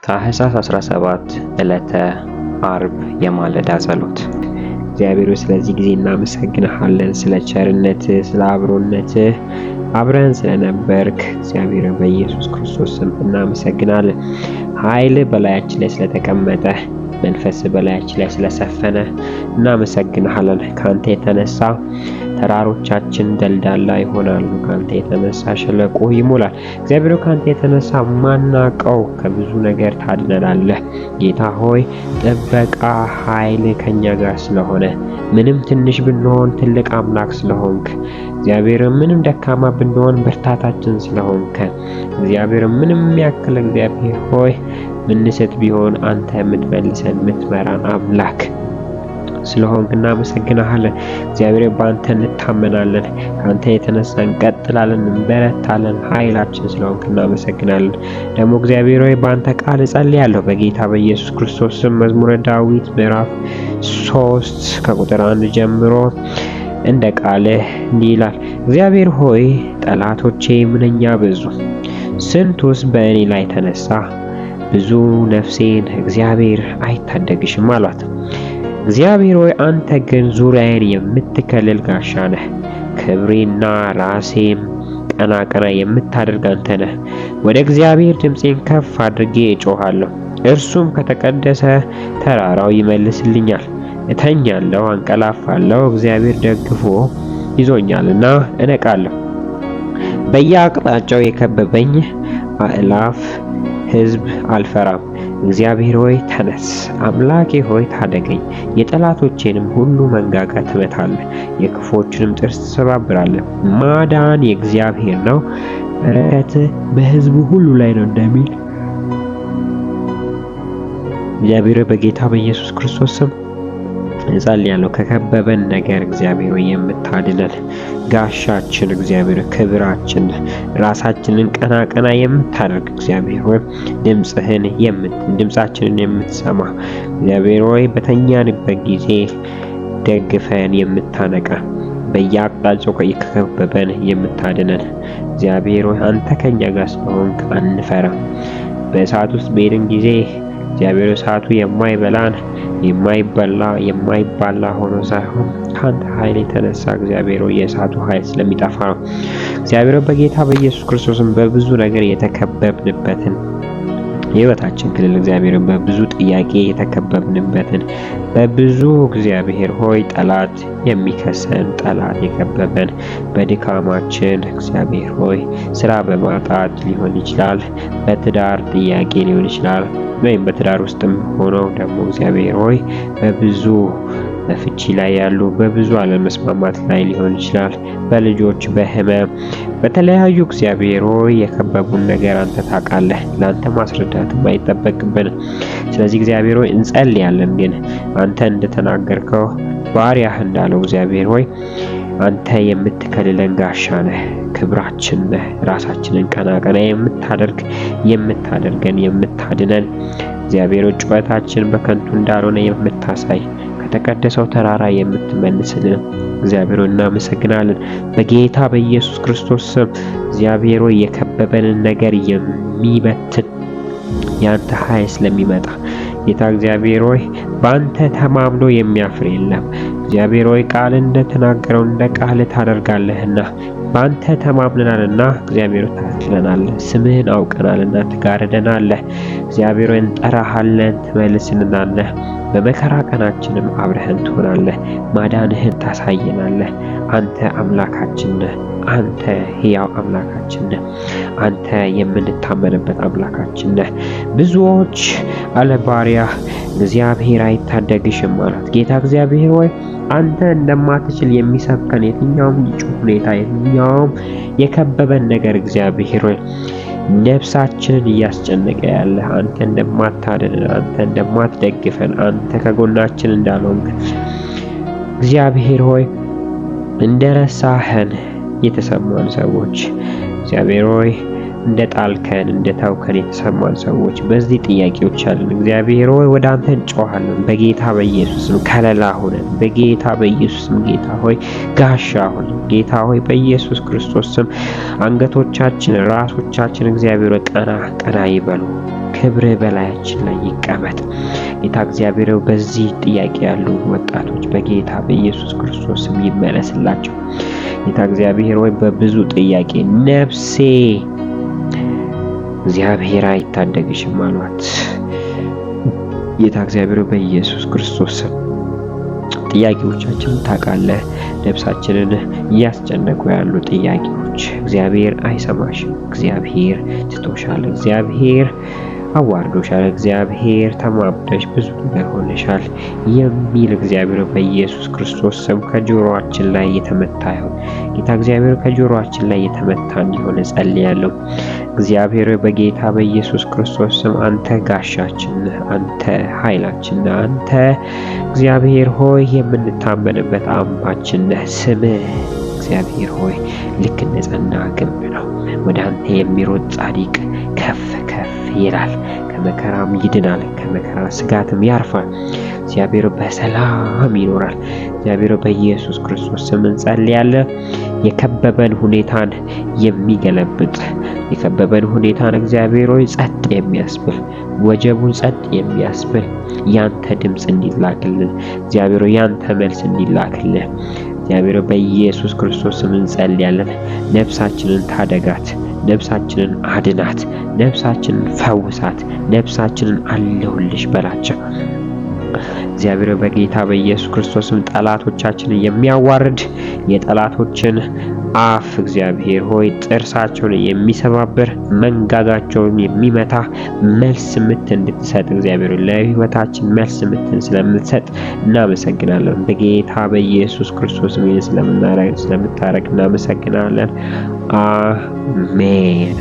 ታኅሳስ 17 ዕለተ ዓርብ የማለዳ ጸሎት። እግዚአብሔር ስለዚህ ጊዜ እናመሰግንሃለን፣ ስለ ቸርነትህ፣ ስለ አብሮነትህ፣ አብረን ስለነበርክ እግዚአብሔር በኢየሱስ ክርስቶስ ስም እናመሰግናለን። ኃይል በላያችን ላይ ስለተቀመጠ፣ መንፈስ በላያችን ላይ ስለሰፈነ እናመሰግንሃለን። ካንተ የተነሳ ተራሮቻችን ደልዳላ ይሆናሉ፣ ካንተ የተነሳ ሸለቆ ይሞላል። እግዚአብሔር ካንተ የተነሳ ማናቀው ከብዙ ነገር ታድነናለህ። ጌታ ሆይ ጥበቃ፣ ኃይል ከኛ ጋር ስለሆነ ምንም ትንሽ ብንሆን ትልቅ አምላክ ስለሆንክ፣ እግዚአብሔር ምንም ደካማ ብንሆን ብርታታችን ስለሆንክ፣ እግዚአብሔር ምንም ያክል እግዚአብሔር ሆይ ምንስት ቢሆን አንተ የምትመልሰን የምትመራን አምላክ ስለሆንክ እናመሰግናለን። እግዚአብሔር በአንተ እንታመናለን፣ ከአንተ የተነሳ እንቀጥላለን፣ እንበረታለን። ኃይላችን ስለሆንክ እናመሰግናለን። ደግሞ እግዚአብሔር ሆይ በአንተ ቃል እጸልያለሁ በጌታ በኢየሱስ ክርስቶስ ስም። መዝሙረ ዳዊት ምዕራፍ 3 ከቁጥር 1 ጀምሮ እንደ ቃልህ እንዲህ ይላል። እግዚአብሔር ሆይ ጠላቶቼ ምንኛ በዙ፣ ስንቱስ በእኔ ላይ ተነሳ። ብዙ ነፍሴን እግዚአብሔር አይታደግሽም አሏት። እግዚአብሔር ሆይ አንተ ግን ዙሪያዬን የምትከልል ጋሻ ነህ። ክብሬና ራሴም ቀና ቀና የምታደርግ አንተ ነህ። ወደ እግዚአብሔር ድምፄን ከፍ አድርጌ እጮሃለሁ፣ እርሱም ከተቀደሰ ተራራው ይመልስልኛል። እተኛለሁ፣ አንቀላፋለሁ፣ እግዚአብሔር ደግፎ ይዞኛልና እነቃለሁ። በየአቅጣጫው የከበበኝ አእላፍ ሕዝብ አልፈራም። እግዚአብሔር ሆይ ተነስ፣ አምላኬ ሆይ ታደገኝ። የጠላቶቼንም ሁሉ መንጋጋ ትመታለህ፣ የክፎችንም ጥርስ ትሰባብራለህ። ማዳን የእግዚአብሔር ነው፣ በረከት በሕዝቡ ሁሉ ላይ ነው እንደሚል እግዚአብሔር በጌታ በኢየሱስ ክርስቶስ ስም እንጸልያለሁ። ከከበበን ነገር እግዚአብሔር ሆይ የምታድነን ጋሻችን፣ እግዚአብሔር ክብራችን፣ ራሳችንን ቀና ቀና የምታደርግ እግዚአብሔር ሆይ ድምጻችንን የምትሰማ እግዚአብሔር ሆይ በተኛንበት ጊዜ ደግፈን የምታነቃ፣ በየአቅጣጫው ከከበበን የምታድነን እግዚአብሔር ሆይ አንተ ከኛ ጋር ስለሆንክ አንፈራም። በእሳት ውስጥ በሄድን ጊዜ እግዚአብሔር እሳቱ የማይበላን የማይባላ ሆኖ ሳይሆን ካንተ ኃይል የተነሳ እግዚአብሔር የእሳቱ ኃይል ስለሚጠፋ ነው። እግዚአብሔር በጌታ በኢየሱስ ክርስቶስም በብዙ ነገር የተከበብንበትን የሕይወታችን ክልል እግዚአብሔር በብዙ ጥያቄ የተከበብንበትን በብዙ እግዚአብሔር ሆይ ጠላት የሚከሰን ጠላት የከበበን በድካማችን እግዚአብሔር ሆይ ስራ በማጣት ሊሆን ይችላል፣ በትዳር ጥያቄ ሊሆን ይችላል፣ ወይም በትዳር ውስጥም ሆነው ደግሞ እግዚአብሔር ሆይ በብዙ በፍቺ ላይ ያሉ በብዙ አለመስማማት ላይ ሊሆን ይችላል፣ በልጆች በህመም በተለያዩ እግዚአብሔር ሆይ የከበቡን ነገር አንተ ታውቃለህ። ለአንተ ማስረዳትም አይጠበቅብንም። ስለዚህ እግዚአብሔር ሆይ እንጸልያለን። ግን አንተ እንደተናገርከው ባሪያህ እንዳለው እግዚአብሔር ሆይ አንተ የምትከልለን ጋሻ ነህ፣ ክብራችን ነህ። ራሳችንን ቀና ቀና የምታደርገን የምታድነን እግዚአብሔር ጩኸታችን በከንቱ እንዳልሆነ የምታሳይ ከተቀደሰው ተራራ የምትመልስልን እግዚአብሔር እናመሰግናለን። በጌታ በኢየሱስ ክርስቶስ ስም እግዚአብሔር የከበበንን ነገር የሚበትን ያንተ ኃይል ስለሚመጣ ጌታ እግዚአብሔር ሆይ በአንተ ተማምኖ የሚያፍር የለም። እግዚአብሔር ሆይ ቃል እንደተናገረው እንደ ቃል ታደርጋለህና በአንተ ተማምነናልና እግዚአብሔር ታድነናለህ። ስምህን አውቀናልና ትጋርደናለህ። እግዚአብሔር ሆይ እንጠራሃለን፣ ትመልስልናለህ። በመከራ ቀናችንም አብረህን ትሆናለህ፣ ማዳንህን ታሳየናለህ። አንተ አምላካችን ነህ። አንተ ሕያው አምላካችን ነህ። አንተ የምንታመንበት አምላካችን ነህ። ብዙዎች አለ ባሪያህ እግዚአብሔር አይታደግሽም ማለት ጌታ እግዚአብሔር ሆይ አንተ እንደማትችል የሚሰብከን የትኛውም ሁኔታ የትኛውም የከበበን ነገር እግዚአብሔር ሆይ ነፍሳችንን እያስጨነቀ ያለ አንተ እንደማታድነን፣ አንተ እንደማትደግፈን፣ አንተ ከጎናችን እንዳልሆንክ እግዚአብሔር ሆይ እንደረሳህን የተሰማን ሰዎች እግዚአብሔር ሆይ እንደጣልከን እንደተውከን የተሰማን ሰዎች በዚህ ጥያቄዎች አለን። እግዚአብሔር ሆይ ወደ አንተ እንጮሃለን። በጌታ በኢየሱስም ከለላ ሆነን፣ በጌታ በኢየሱስም ጌታ ሆይ ጋሻ ሆነን፣ ጌታ ሆይ በኢየሱስ ክርስቶስ ስም አንገቶቻችን ራሶቻችን እግዚአብሔር ቀና ቀና ይበሉ። ክብር በላያችን ላይ ይቀመጥ። ጌታ እግዚአብሔር በዚህ ጥያቄ ያሉ ወጣቶች በጌታ በኢየሱስ ክርስቶስ ስም ይመለስላቸው። ጌታ እግዚአብሔር ሆይ በብዙ ጥያቄ ነፍሴ እግዚአብሔር አይታደግሽም አሏት። ጌታ እግዚአብሔር በኢየሱስ ክርስቶስ ስም ጥያቄዎቻችንን ታውቃለህ። ነፍሳችንን እያስጨነቁ ያሉ ጥያቄዎች እግዚአብሔር አይሰማሽም። እግዚአብሔር ትቶሻል። እግዚአብሔር አዋርዶሻል። እግዚአብሔር ተማምነሽ ብዙ ነገር ሆነሻል የሚል እግዚአብሔር በኢየሱስ ክርስቶስ ስም ከጆሮአችን ላይ የተመታ ይሁን። ጌታ እግዚአብሔር ከጆሮአችን ላይ የተመታ እንዲሆን ጸልያለሁ። እግዚአብሔር በጌታ በኢየሱስ ክርስቶስ ስም አንተ ጋሻችን ነህ፣ አንተ ኃይላችን ነህ፣ አንተ እግዚአብሔር ሆይ የምንታመንበት አምባችን ነህ። ስምህ እግዚአብሔር ሆይ ልክ እንደ ጸና ግንብ ነው። ወደ አንተ የሚሮጥ ጻድቅ ከፍ ከፍ ይላል፣ ከመከራም ይድናል፣ ከመከራ ስጋትም ያርፋል። እግዚአብሔር በሰላም ይኖራል። እግዚአብሔር በኢየሱስ ክርስቶስ ስም እንጸልያለን። የከበበን ሁኔታን የሚገለብጥ የከበበን ሁኔታን እግዚአብሔር ሆይ ጸጥ የሚያስብል ወጀቡን ጸጥ የሚያስብል ያንተ ድምፅ እንዲላክልን እግዚአብሔር ሆይ ያንተ መልስ እንዲላክልን እግዚአብሔር በኢየሱስ ክርስቶስ ስም እንጸልያለን። ነፍሳችንን ታደጋት፣ ነፍሳችንን አድናት፣ ነፍሳችንን ፈውሳት፣ ነፍሳችንን አለሁልሽ በላቸው። እግዚአብሔር በጌታ በኢየሱስ ክርስቶስም ጠላቶቻችንን የሚያዋርድ የጠላቶችን አፍ እግዚአብሔር ሆይ ጥርሳቸውን የሚሰባብር መንጋጋቸውን የሚመታ መልስ ምት እንድትሰጥ እግዚአብሔር ለሕይወታችን መልስ ምትን ስለምትሰጥ እናመሰግናለን። በጌታ በኢየሱስ ክርስቶስም ስለምታረግ እናመሰግናለን። አሜን።